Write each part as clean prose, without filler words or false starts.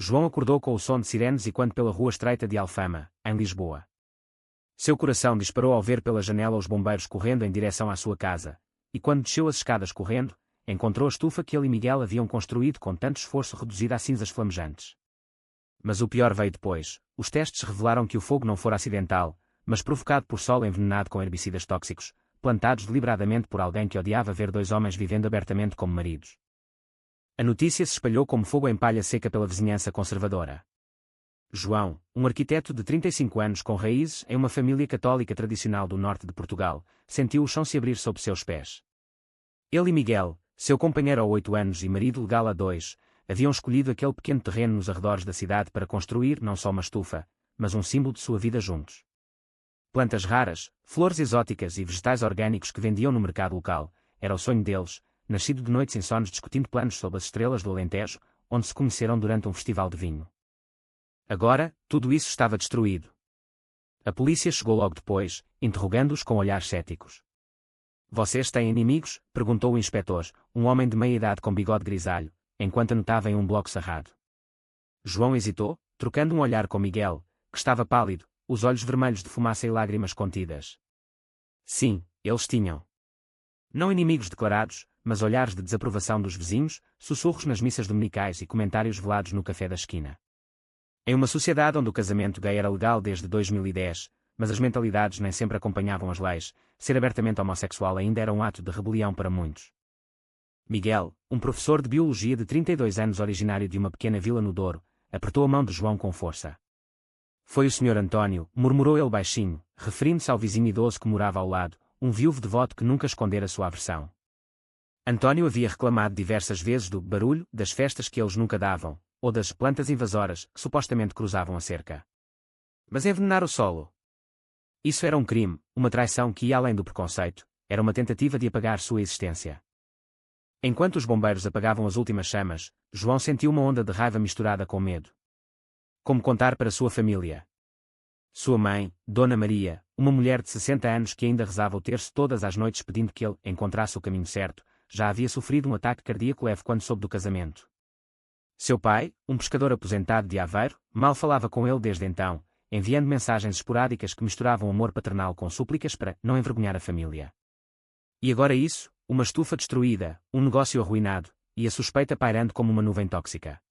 João acordou com o som de sirenes e quando pela rua estreita de Alfama, em Lisboa. Seu coração disparou ao ver pela janela os bombeiros correndo em direção à sua casa, e quando desceu as escadas correndo, encontrou a estufa que ele e Miguel haviam construído com tanto esforço reduzida a cinzas flamejantes. Mas o pior veio depois. Os testes revelaram que o fogo não fora acidental, mas provocado por solo envenenado com herbicidas tóxicos, plantados deliberadamente por alguém que odiava ver dois homens vivendo abertamente como maridos. A notícia se espalhou como fogo em palha seca pela vizinhança conservadora. João, um arquiteto de 35 anos com raízes em uma família católica tradicional do norte de Portugal, sentiu o chão se abrir sob seus pés. Ele e Miguel, seu companheiro há 8 anos e marido legal há 2, haviam escolhido aquele pequeno terreno nos arredores da cidade para construir não só uma estufa, mas um símbolo de sua vida juntos. Plantas raras, flores exóticas e vegetais orgânicos que vendiam no mercado local, era o sonho deles, nascido de noites insones discutindo planos sob as estrelas do Alentejo, onde se conheceram durante um festival de vinho. Agora, tudo isso estava destruído. A polícia chegou logo depois, interrogando-os com olhares céticos. "Vocês têm inimigos?" perguntou o inspetor, um homem de meia idade com bigode grisalho, enquanto anotava em um bloco sarrado. João hesitou, trocando um olhar com Miguel, que estava pálido, os olhos vermelhos de fumaça e lágrimas contidas. Sim, eles tinham. Não inimigos declarados, mas olhares de desaprovação dos vizinhos, sussurros nas missas dominicais e comentários velados no café da esquina. Em uma sociedade onde o casamento gay era legal desde 2010, mas as mentalidades nem sempre acompanhavam as leis, ser abertamente homossexual ainda era um ato de rebelião para muitos. Miguel, um professor de biologia de 32 anos originário de uma pequena vila no Douro, apertou a mão de João com força. "Foi o Sr. António", murmurou ele baixinho, referindo-se ao vizinho idoso que morava ao lado, um viúvo devoto que nunca escondera sua aversão. António havia reclamado diversas vezes do barulho das festas que eles nunca davam, ou das plantas invasoras que supostamente cruzavam a cerca. Mas envenenar o solo? Isso era um crime, uma traição que ia além do preconceito, era uma tentativa de apagar sua existência. Enquanto os bombeiros apagavam as últimas chamas, João sentiu uma onda de raiva misturada com medo. Como contar para sua família? Sua mãe, Dona Maria, uma mulher de 60 anos que ainda rezava o terço todas as noites pedindo que ele encontrasse o caminho certo, já havia sofrido um ataque cardíaco leve quando soube do casamento. Seu pai, um pescador aposentado de Aveiro, mal falava com ele desde então, enviando mensagens esporádicas que misturavam amor paternal com súplicas para não envergonhar a família. E agora isso, uma estufa destruída, um negócio arruinado, e a suspeita pairando como uma nuvem tóxica.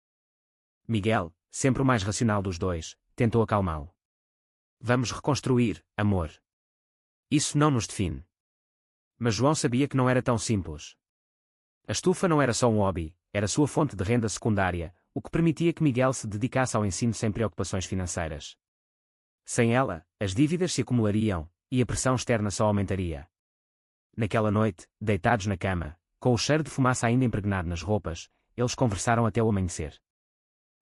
Miguel, sempre o mais racional dos dois, tentou acalmá-lo. "Vamos reconstruir, amor. Isso não nos define." Mas João sabia que não era tão simples. A estufa não era só um hobby, era sua fonte de renda secundária, o que permitia que Miguel se dedicasse ao ensino sem preocupações financeiras. Sem ela, as dívidas se acumulariam, e a pressão externa só aumentaria. Naquela noite, deitados na cama, com o cheiro de fumaça ainda impregnado nas roupas, eles conversaram até o amanhecer.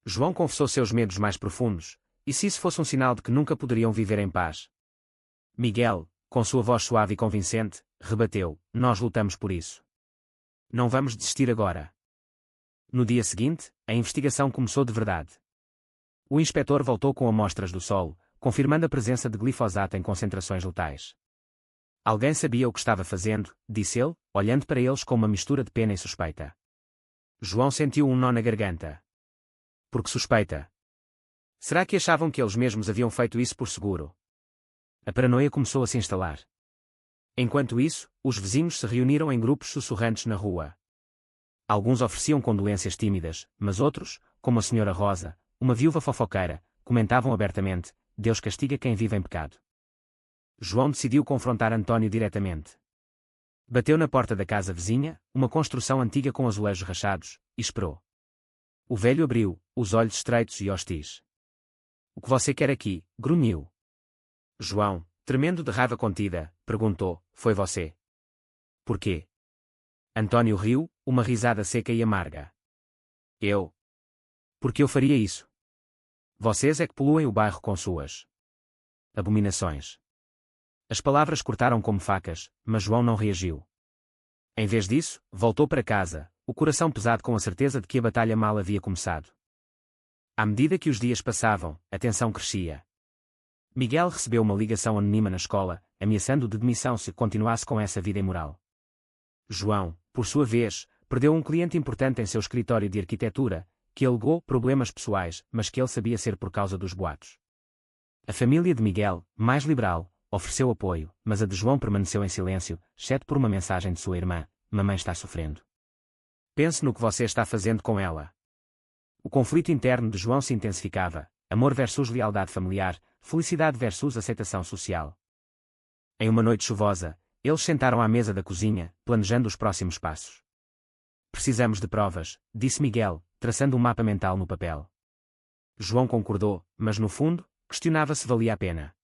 João confessou seus medos mais profundos, e se isso fosse um sinal de que nunca poderiam viver em paz? Miguel, com sua voz suave e convincente, rebateu: "Nós lutamos por isso. Não vamos desistir agora." No dia seguinte, a investigação começou de verdade. O inspetor voltou com amostras do solo, confirmando a presença de glifosato em concentrações letais. "Alguém sabia o que estava fazendo", disse ele, olhando para eles com uma mistura de pena e suspeita. João sentiu um nó na garganta. Por que suspeita? Será que achavam que eles mesmos haviam feito isso por seguro? A paranoia começou a se instalar. Enquanto isso, os vizinhos se reuniram em grupos sussurrantes na rua. Alguns ofereciam condolências tímidas, mas outros, como a senhora Rosa, uma viúva fofoqueira, comentavam abertamente: "Deus castiga quem vive em pecado." João decidiu confrontar António diretamente. Bateu na porta da casa vizinha, uma construção antiga com azulejos rachados, e esperou. O velho abriu, os olhos estreitos e hostis. "O que você quer aqui?" grunhiu. João, tremendo de raiva contida, perguntou: "Foi você?" "Por quê?" António riu, uma risada seca e amarga. "Eu? Por que eu faria isso? Vocês é que poluem o bairro com suas abominações." As palavras cortaram como facas, mas João não reagiu. Em vez disso, voltou para casa, o coração pesado com a certeza de que a batalha mal havia começado. À medida que os dias passavam, a tensão crescia. Miguel recebeu uma ligação anônima na escola, ameaçando de demissão se continuasse com essa vida imoral. João, por sua vez, perdeu um cliente importante em seu escritório de arquitetura, que alegou problemas pessoais, mas que ele sabia ser por causa dos boatos. A família de Miguel, mais liberal, ofereceu apoio, mas a de João permaneceu em silêncio, exceto por uma mensagem de sua irmã: "Mamãe está sofrendo. Pense no que você está fazendo com ela." O conflito interno de João se intensificava: amor versus lealdade familiar, felicidade versus aceitação social. Em uma noite chuvosa, eles sentaram à mesa da cozinha, planejando os próximos passos. "Precisamos de provas", disse Miguel, traçando um mapa mental no papel. João concordou, mas no fundo, questionava se valia a pena.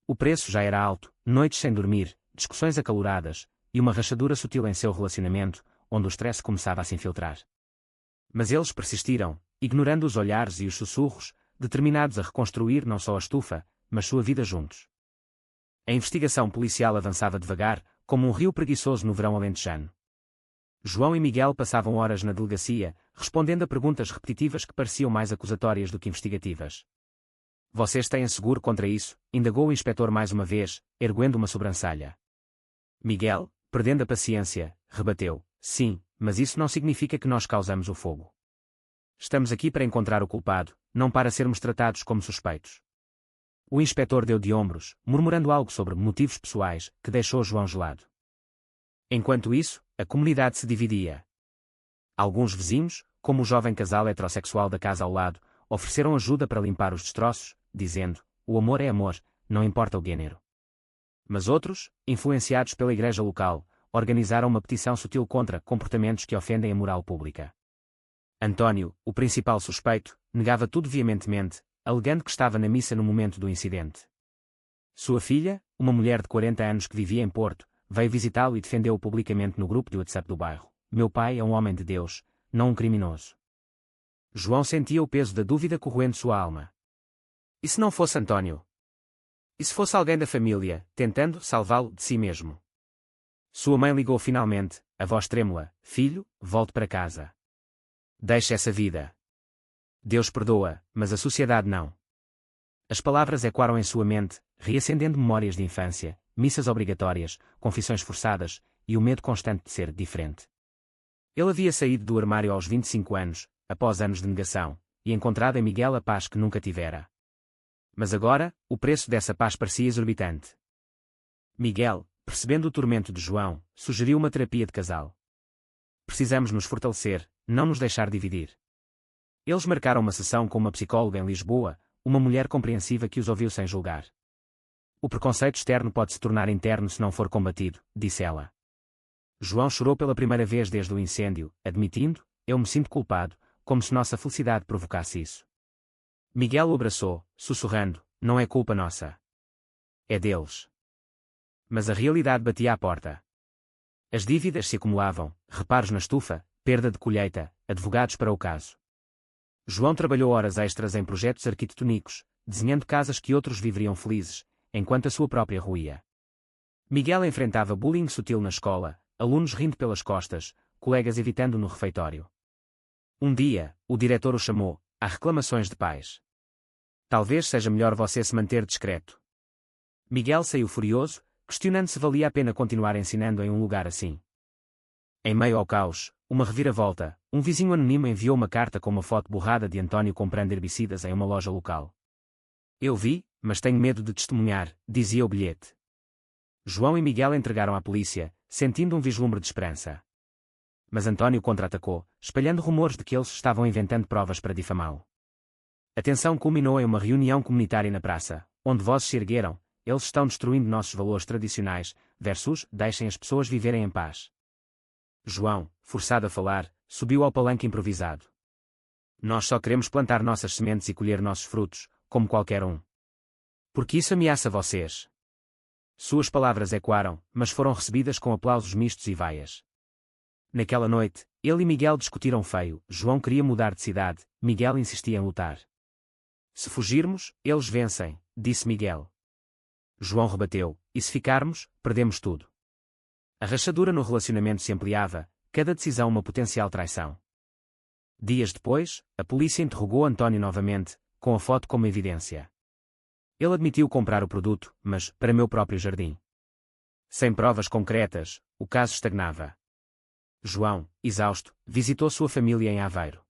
O preço já era alto, noites sem dormir, discussões acaloradas, e uma rachadura sutil em seu relacionamento, onde o stress começava a se infiltrar. Mas eles persistiram, ignorando os olhares e os sussurros, determinados a reconstruir não só a estufa, mas sua vida juntos. A investigação policial avançava devagar, como um rio preguiçoso no verão alentejano. João e Miguel passavam horas na delegacia, respondendo a perguntas repetitivas que pareciam mais acusatórias do que investigativas. "Vocês têm seguro contra isso?" indagou o inspetor mais uma vez, erguendo uma sobrancelha. Miguel, perdendo a paciência, rebateu: "Sim, mas isso não significa que nós causamos o fogo. Estamos aqui para encontrar o culpado, não para sermos tratados como suspeitos." O inspetor deu de ombros, murmurando algo sobre motivos pessoais, que deixou João gelado. Enquanto isso, a comunidade se dividia. Alguns vizinhos, como o jovem casal heterossexual da casa ao lado, ofereceram ajuda para limpar os destroços, dizendo: "O amor é amor, não importa o gênero." Mas outros, influenciados pela igreja local, organizaram uma petição sutil contra comportamentos que ofendem a moral pública. António, o principal suspeito, negava tudo veementemente, alegando que estava na missa no momento do incidente. Sua filha, uma mulher de 40 anos que vivia em Porto, veio visitá-lo e defendeu-o publicamente no grupo de WhatsApp do bairro: "Meu pai é um homem de Deus, não um criminoso." João sentia o peso da dúvida corroendo sua alma. E se não fosse António? E se fosse alguém da família, tentando salvá-lo de si mesmo? Sua mãe ligou finalmente, a voz trêmula: "Filho, volte para casa. Deixe essa vida. Deus perdoa, mas a sociedade não." As palavras ecoaram em sua mente, reacendendo memórias de infância, missas obrigatórias, confissões forçadas, e o medo constante de ser diferente. Ele havia saído do armário aos 25 anos, após anos de negação, e encontrado em Miguel a paz que nunca tivera. Mas agora, o preço dessa paz parecia exorbitante. Miguel, percebendo o tormento de João, sugeriu uma terapia de casal. "Precisamos nos fortalecer, não nos deixar dividir." Eles marcaram uma sessão com uma psicóloga em Lisboa, uma mulher compreensiva que os ouviu sem julgar. "O preconceito externo pode se tornar interno se não for combatido", disse ela. João chorou pela primeira vez desde o incêndio, admitindo: "Eu me sinto culpado", como se nossa felicidade provocasse isso. Miguel o abraçou, sussurrando: "Não é culpa nossa. É deles." Mas a realidade batia à porta. As dívidas se acumulavam, reparos na estufa, perda de colheita, advogados para o caso. João trabalhou horas extras em projetos arquitetônicos, desenhando casas que outros viveriam felizes, enquanto a sua própria ruía. Miguel enfrentava bullying sutil na escola, alunos rindo pelas costas, colegas evitando no refeitório. Um dia, o diretor o chamou: "Há reclamações de pais. Talvez seja melhor você se manter discreto." Miguel saiu furioso, questionando se valia a pena continuar ensinando em um lugar assim. Em meio ao caos, uma reviravolta, um vizinho anônimo enviou uma carta com uma foto borrada de António comprando herbicidas em uma loja local. "Eu vi, mas tenho medo de testemunhar", dizia o bilhete. João e Miguel entregaram à polícia, sentindo um vislumbre de esperança. Mas António contra-atacou, espalhando rumores de que eles estavam inventando provas para difamá-lo. A tensão culminou em uma reunião comunitária na praça, onde vozes se ergueram: "Eles estão destruindo nossos valores tradicionais", versus "Deixem as pessoas viverem em paz." João, forçado a falar, subiu ao palanque improvisado. "Nós só queremos plantar nossas sementes e colher nossos frutos, como qualquer um. Porque isso ameaça vocês." Suas palavras ecoaram, mas foram recebidas com aplausos mistos e vaias. Naquela noite, ele e Miguel discutiram feio. João queria mudar de cidade, Miguel insistia em lutar. "Se fugirmos, eles vencem", disse Miguel. João rebateu: "E se ficarmos, perdemos tudo." A rachadura no relacionamento se ampliava, cada decisão uma potencial traição. Dias depois, a polícia interrogou António novamente, com a foto como evidência. Ele admitiu comprar o produto, mas para meu próprio jardim. Sem provas concretas, o caso estagnava. João, exausto, visitou sua família em Aveiro.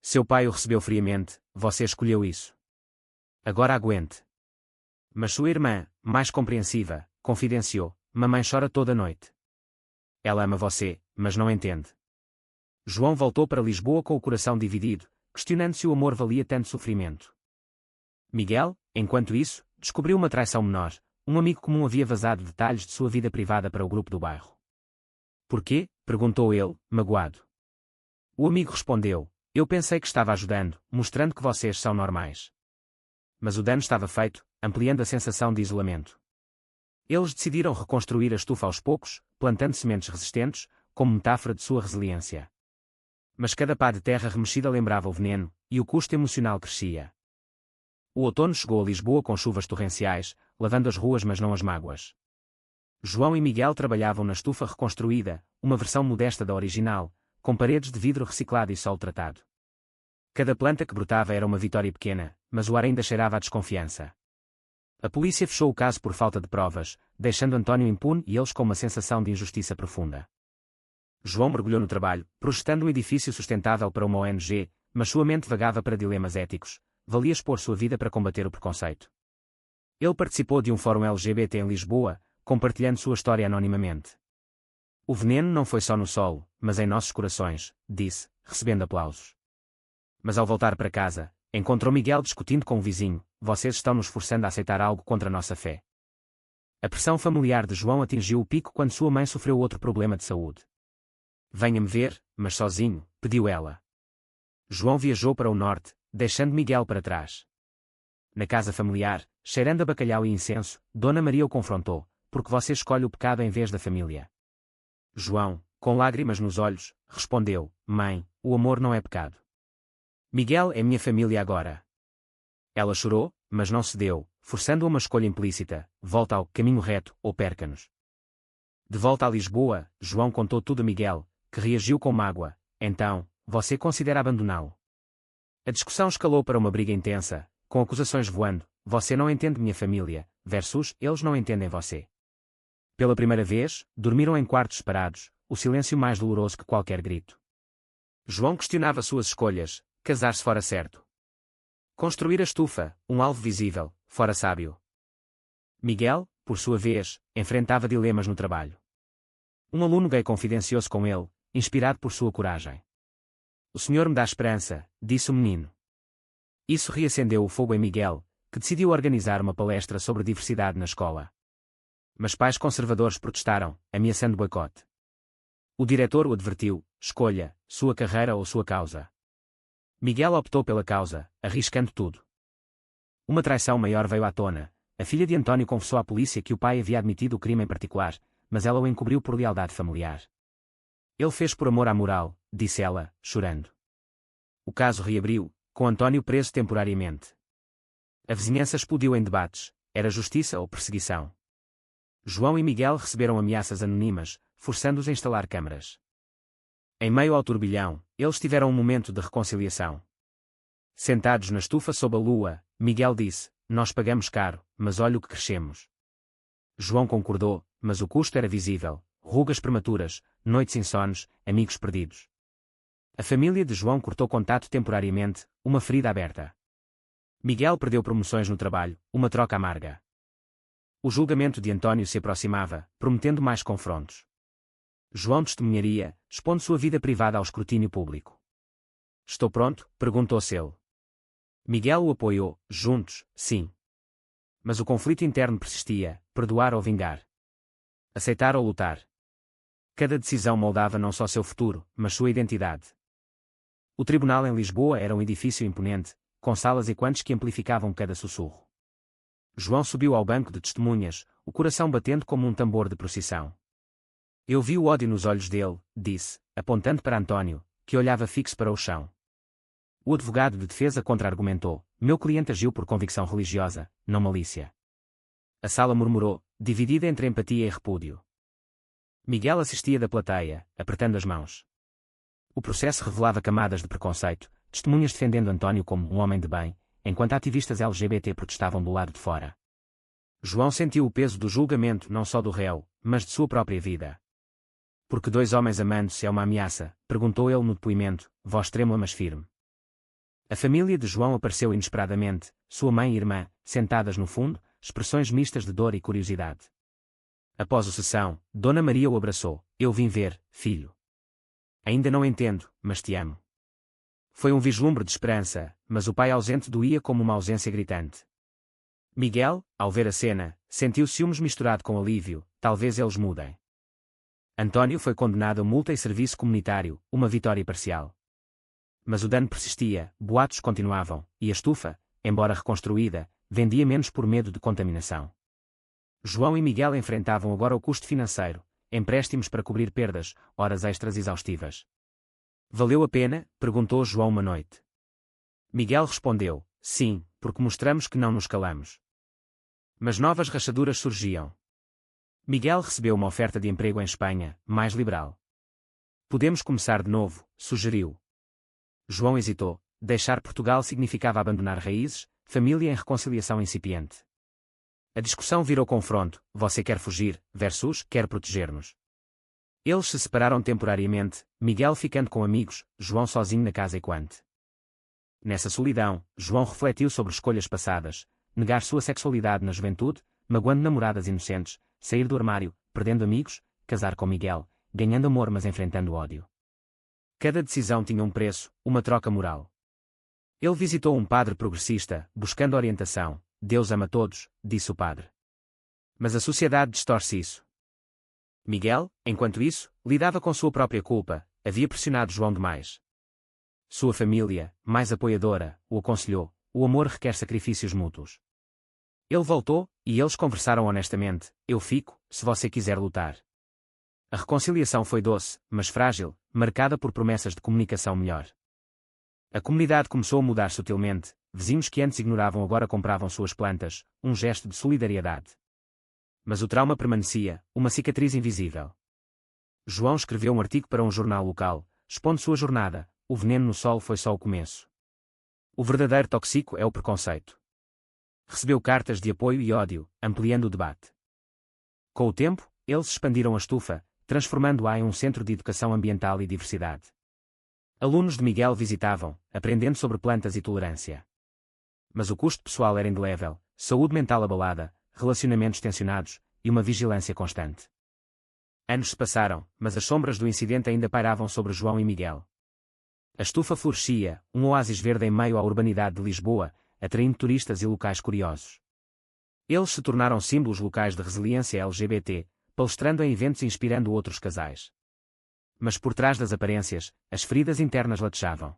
Seu pai o recebeu friamente, você escolheu isso. Agora aguente. Mas sua irmã, mais compreensiva, confidenciou, mamãe chora toda noite. Ela ama você, mas não entende. João voltou para Lisboa com o coração dividido, questionando se o amor valia tanto sofrimento. Miguel, enquanto isso, descobriu uma traição menor. Um amigo comum havia vazado detalhes de sua vida privada para o grupo do bairro. Por quê? Perguntou ele, magoado. O amigo respondeu, eu pensei que estava ajudando, mostrando que vocês são normais. Mas o dano estava feito, ampliando a sensação de isolamento. Eles decidiram reconstruir a estufa aos poucos, plantando sementes resistentes, como metáfora de sua resiliência. Mas cada pá de terra remexida lembrava o veneno, e o custo emocional crescia. O outono chegou a Lisboa com chuvas torrenciais, lavando as ruas mas não as mágoas. João e Miguel trabalhavam na estufa reconstruída, uma versão modesta da original, com paredes de vidro reciclado e sol tratado. Cada planta que brotava era uma vitória pequena, mas o ar ainda cheirava a desconfiança. A polícia fechou o caso por falta de provas, deixando António impune e eles com uma sensação de injustiça profunda. João mergulhou no trabalho, projetando um edifício sustentável para uma ONG, mas sua mente vagava para dilemas éticos. Valia expor sua vida para combater o preconceito. Ele participou de um fórum LGBT em Lisboa, compartilhando sua história anonimamente. O veneno não foi só no solo, mas em nossos corações, disse, recebendo aplausos. Mas ao voltar para casa, encontrou Miguel discutindo com o vizinho, vocês estão nos forçando a aceitar algo contra a nossa fé. A pressão familiar de João atingiu o pico quando sua mãe sofreu outro problema de saúde. Venha-me ver, mas sozinho, pediu ela. João viajou para o norte, deixando Miguel para trás. Na casa familiar, cheirando a bacalhau e incenso, Dona Maria o confrontou, porque você escolhe o pecado em vez da família. João, com lágrimas nos olhos, respondeu, mãe, o amor não é pecado. Miguel é minha família agora. Ela chorou, mas não cedeu, forçando a uma escolha implícita, volta ao caminho reto, ou perca-nos. De volta a Lisboa, João contou tudo a Miguel, que reagiu com mágoa, então, você considera abandoná-lo? A discussão escalou para uma briga intensa, com acusações voando, você não entende minha família, versus, eles não entendem você. Pela primeira vez, dormiram em quartos separados, o silêncio mais doloroso que qualquer grito. João questionava suas escolhas, casar-se fora certo. Construir a estufa, um alvo visível, fora sábio. Miguel, por sua vez, enfrentava dilemas no trabalho. Um aluno gay confidenciou-se com ele, inspirado por sua coragem. O senhor me dá esperança, disse o menino. Isso reacendeu o fogo em Miguel, que decidiu organizar uma palestra sobre diversidade na escola. Mas pais conservadores protestaram, ameaçando boicote. O diretor o advertiu, escolha, sua carreira ou sua causa. Miguel optou pela causa, arriscando tudo. Uma traição maior veio à tona. A filha de António confessou à polícia que o pai havia admitido o crime em particular, mas ela o encobriu por lealdade familiar. Ele fez por amor à moral, disse ela, chorando. O caso reabriu, com António preso temporariamente. A vizinhança explodiu em debates, era justiça ou perseguição. João e Miguel receberam ameaças anônimas, forçando-os a instalar câmaras. Em meio ao turbilhão, eles tiveram um momento de reconciliação. Sentados na estufa sob a lua, Miguel disse, nós pagamos caro, mas olha o que crescemos. João concordou, mas o custo era visível, rugas prematuras, noites insones, amigos perdidos. A família de João cortou contato temporariamente, uma ferida aberta. Miguel perdeu promoções no trabalho, uma troca amarga. O julgamento de António se aproximava, prometendo mais confrontos. João testemunharia, expondo sua vida privada ao escrutínio público. Estou pronto? Perguntou-se ele. Miguel o apoiou, juntos, sim. Mas o conflito interno persistia, perdoar ou vingar. Aceitar ou lutar. Cada decisão moldava não só seu futuro, mas sua identidade. O tribunal em Lisboa era um edifício imponente, com salas e quantos que amplificavam cada sussurro. João subiu ao banco de testemunhas, o coração batendo como um tambor de procissão. Eu vi o ódio nos olhos dele, disse, apontando para António, que olhava fixo para o chão. O advogado de defesa contra-argumentou, meu cliente agiu por convicção religiosa, não malícia. A sala murmurou, dividida entre empatia e repúdio. Miguel assistia da plateia, apertando as mãos. O processo revelava camadas de preconceito, testemunhas defendendo António como um homem de bem, enquanto ativistas LGBT protestavam do lado de fora. João sentiu o peso do julgamento não só do réu, mas de sua própria vida. Porque dois homens amando-se é uma ameaça? Perguntou ele no depoimento, voz trêmula mas firme. A família de João apareceu inesperadamente, sua mãe e irmã, sentadas no fundo, expressões mistas de dor e curiosidade. Após a sessão, Dona Maria o abraçou. Eu vim ver, filho. Ainda não entendo, mas te amo. Foi um vislumbre de esperança, mas o pai ausente doía como uma ausência gritante. Miguel, ao ver a cena, sentiu ciúmes misturado com alívio, talvez eles mudem. Antônio foi condenado a multa e serviço comunitário, uma vitória parcial. Mas o dano persistia, boatos continuavam, e a estufa, embora reconstruída, vendia menos por medo de contaminação. João e Miguel enfrentavam agora o custo financeiro, empréstimos para cobrir perdas, horas extras exaustivas. Valeu a pena? Perguntou João uma noite. Miguel respondeu, sim, porque mostramos que não nos calamos. Mas novas rachaduras surgiam. Miguel recebeu uma oferta de emprego em Espanha, mais liberal. Podemos começar de novo, sugeriu. João hesitou. Deixar Portugal significava abandonar raízes, família em reconciliação incipiente. A discussão virou confronto, você quer fugir, versus quer proteger-nos. Eles se separaram temporariamente, Miguel ficando com amigos, João sozinho na casa equante. Nessa solidão, João refletiu sobre escolhas passadas, negar sua sexualidade na juventude, magoando namoradas inocentes, sair do armário, perdendo amigos, casar com Miguel, ganhando amor mas enfrentando ódio. Cada decisão tinha um preço, uma troca moral. Ele visitou um padre progressista, buscando orientação. Deus ama todos, disse o padre. Mas a sociedade distorce isso. Miguel, enquanto isso, lidava com sua própria culpa, havia pressionado João demais. Sua família, mais apoiadora, o aconselhou, o amor requer sacrifícios mútuos. Ele voltou, e eles conversaram honestamente, eu fico, se você quiser lutar. A reconciliação foi doce, mas frágil, marcada por promessas de comunicação melhor. A comunidade começou a mudar sutilmente, vizinhos que antes ignoravam agora compravam suas plantas, um gesto de solidariedade. Mas o trauma permanecia, uma cicatriz invisível. João escreveu um artigo para um jornal local, expondo sua jornada, o veneno no sol foi só o começo. O verdadeiro tóxico é o preconceito. Recebeu cartas de apoio e ódio, ampliando o debate. Com o tempo, eles expandiram a estufa, transformando-a em um centro de educação ambiental e diversidade. Alunos de Miguel visitavam, aprendendo sobre plantas e tolerância. Mas o custo pessoal era indelével, saúde mental abalada, relacionamentos tensionados, e uma vigilância constante. Anos se passaram, mas as sombras do incidente ainda pairavam sobre João e Miguel. A estufa florescia, um oásis verde em meio à urbanidade de Lisboa, atraindo turistas e locais curiosos. Eles se tornaram símbolos locais de resiliência LGBT, palestrando em eventos e inspirando outros casais. Mas por trás das aparências, as feridas internas latejavam.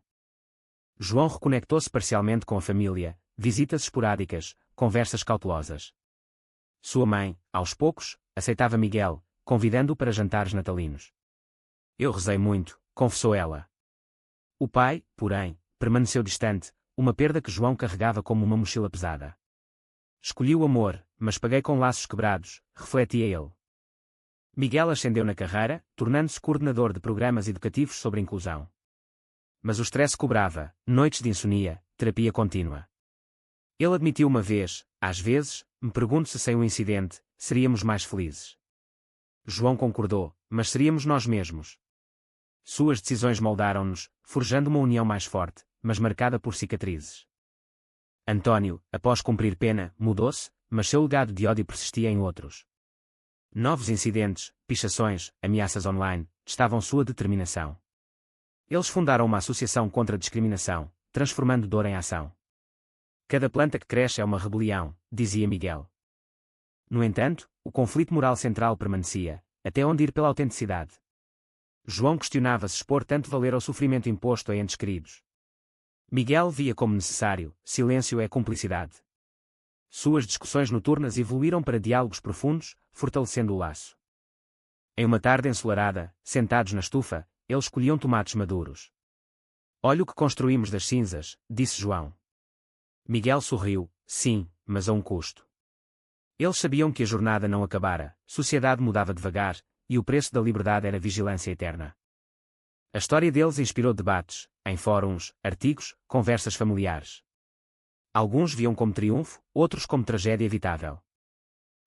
João reconectou-se parcialmente com a família, visitas esporádicas, conversas cautelosas. Sua mãe, aos poucos, aceitava Miguel, convidando-o para jantares natalinos. Eu rezei muito, confessou ela. O pai, porém, permaneceu distante, uma perda que João carregava como uma mochila pesada. Escolhi o amor, mas paguei com laços quebrados, refletia ele. Miguel ascendeu na carreira, tornando-se coordenador de programas educativos sobre inclusão. Mas o stress cobrava, noites de insomnia, terapia contínua. Ele admitiu uma vez, às vezes, me pergunto se sem o incidente, seríamos mais felizes. João concordou, mas seríamos nós mesmos. Suas decisões moldaram-nos, forjando uma união mais forte, mas marcada por cicatrizes. Antônio, após cumprir pena, mudou-se, mas seu legado de ódio persistia em outros. Novos incidentes, pichações, ameaças online, testavam sua determinação. Eles fundaram uma associação contra a discriminação, transformando dor em ação. Cada planta que cresce é uma rebelião, dizia Miguel. No entanto, o conflito moral central permanecia, até onde ir pela autenticidade. João questionava se expor tanto valer ao sofrimento imposto a entes queridos. Miguel via como necessário, silêncio é cumplicidade. Suas discussões noturnas evoluíram para diálogos profundos, fortalecendo o laço. Em uma tarde ensolarada, sentados na estufa, eles colhiam tomates maduros. Olha o que construímos das cinzas, disse João. Miguel sorriu, sim, mas a um custo. Eles sabiam que a jornada não acabara, sociedade mudava devagar, e o preço da liberdade era vigilância eterna. A história deles inspirou debates, em fóruns, artigos, conversas familiares. Alguns viam como triunfo, outros como tragédia evitável.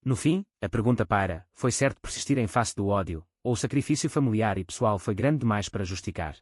No fim, a pergunta foi certo persistir em face do ódio, ou o sacrifício familiar e pessoal foi grande demais para justificar?